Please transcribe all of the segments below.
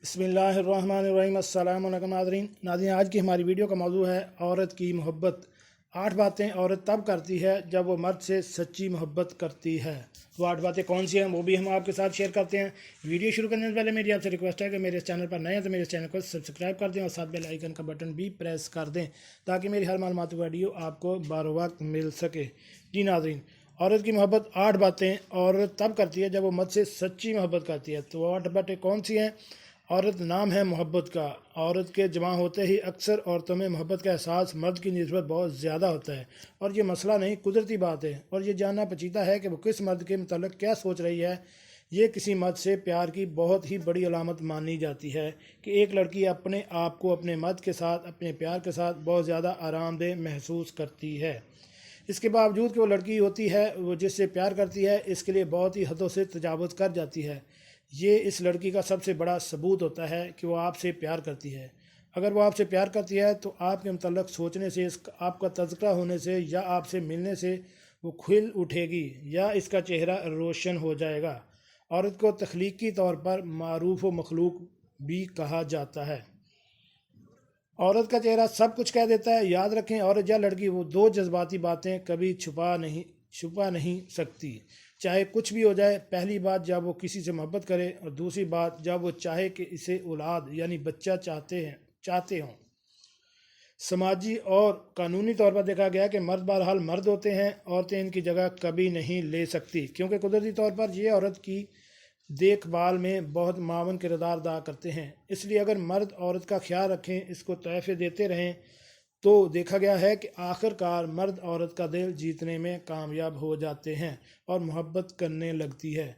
बिस्मिल्लाहिर्रहमानिर्रहीम। अस्सलाम वालेकुम नाज़रीन, आज की हमारी वीडियो का मौजू है औरत की मोहब्बत। 8 बातें औरत तब करती है जब वो मर्द से सच्ची मोहब्बत करती है। वो 8 बातें कौन सी हैं वो भी हम आपके साथ शेयर करते हैं। वीडियो शुरू करने से पहले मेरी आपसे रिक्वेस्ट है कि मेरे चैनल पर नए हैं तो मेरे चैनल को सब्सक्राइब कर दें और साथ बेल आइकन का बटन भी प्रेस कर दें ताकि मेरी हर मालूमाती वीडियो आपको बर वक्त मिल सके। जी नाज़रीन, औरत की मोहब्बत 8 बातें औरत तब करती है जब वो मर्द से सच्ची मोहब्बत करती है। तो 8 बातें कौन सी हैं? औरत नाम है मोहब्बत का। औरत के जमा होते ही अक्सर औरतों में मोहब्बत का एहसास मर्द की निस्बत बहुत ज़्यादा होता है और ये मसला नहीं, कुदरती बात है। और ये जानना पचीता है कि वो किस मर्द के मतलब क्या सोच रही है। ये किसी मर्द से प्यार की बहुत ही बड़ी अलामत मानी जाती है कि एक लड़की अपने आप को अपने मर्द के साथ, अपने प्यार के साथ बहुत ज़्यादा आरामदेह महसूस करती है। इसके बावजूद कि वो लड़की होती है, वो जिससे प्यार करती है, इसके लिए बहुत ही हदों से तजावुज़ कर जाती है। ये इस लड़की का सबसे बड़ा सबूत होता है कि वो आपसे प्यार करती है। अगर वो आपसे प्यार करती है तो आपके मतलब सोचने से, आपका तज़किरा होने से या आपसे मिलने से वो खिल उठेगी या इसका चेहरा रोशन हो जाएगा। औरत को तख्लीकी तौर पर मारूफ व मखलूक भी कहा जाता है। औरत का चेहरा सब कुछ कह देता है। याद रखें, औरत या लड़की वो 2 जज्बाती बातें कभी छुपा नहीं सकती, चाहे कुछ भी हो जाए। पहली बात जब वो किसी से मोहब्बत करे और दूसरी बात जब वो चाहे कि इसे औलाद यानी बच्चा चाहते हों। समाजी और कानूनी तौर पर देखा गया कि मर्द बहरहाल मर्द होते हैं, औरतें इनकी जगह कभी नहीं ले सकती क्योंकि कुदरती तौर पर ये औरत की देखभाल में बहुत मावन किरदार अदा करते हैं। इसलिए अगर मर्द औरत का ख्याल रखें, इसको तोहफे देते रहें, तो देखा गया है कि आखिरकार मर्द औरत का दिल जीतने में कामयाब हो जाते हैं और मोहब्बत करने लगती है।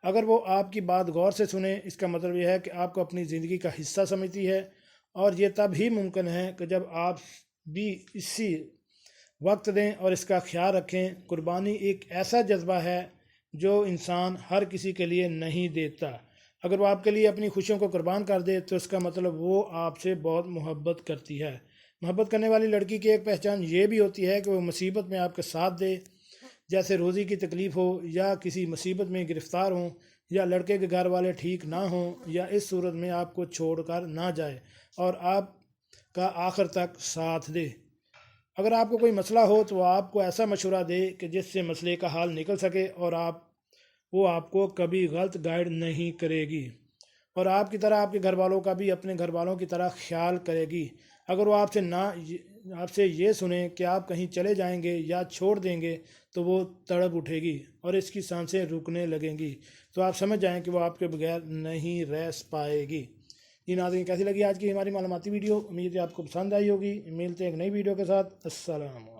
अगर वो आपकी बात गौर से सुने, इसका मतलब यह है कि आपको अपनी ज़िंदगी का हिस्सा समझती है। और ये तब ही मुमकिन है कि जब आप भी इसी वक्त दें और इसका ख्याल रखें। कुर्बानी एक ऐसा जज्बा है जो इंसान हर किसी के लिए नहीं देता। अगर वो आपके लिए अपनी खुशियों को कुर्बान कर दे तो इसका मतलब वो आपसे बहुत मोहब्बत करती है। मोहब्बत करने वाली लड़की की एक पहचान ये भी होती है कि वो मुसीबत में आपके साथ दे, जैसे रोज़ी की तकलीफ़ हो या किसी मुसीबत में गिरफ़्तार हों या लड़के के घर वाले ठीक ना हों या इस सूरत में आपको छोड़कर ना जाए और आपका आखिर तक साथ दे। अगर आपको कोई मसला हो तो आपको ऐसा मशवरा दे कि जिससे मसले का हल निकल सके और वो आपको कभी गलत गाइड नहीं करेगी और आपकी तरह आपके घर वालों का भी अपने घर वालों की तरह ख्याल करेगी। अगर वो आपसे ये सुने कि आप कहीं चले जाएंगे या छोड़ देंगे तो वो तड़प उठेगी और इसकी सांसें रुकने लगेंगी। तो आप समझ जाएं कि वो आपके बगैर नहीं रह पाएगी। ये नाज़रीन, कैसी लगी आज की हमारी मालूमाती वीडियो? उम्मीद है आपको पसंद आई होगी। मिलते हैं एक नई वीडियो के साथ। अस्सलाम वालेकुम।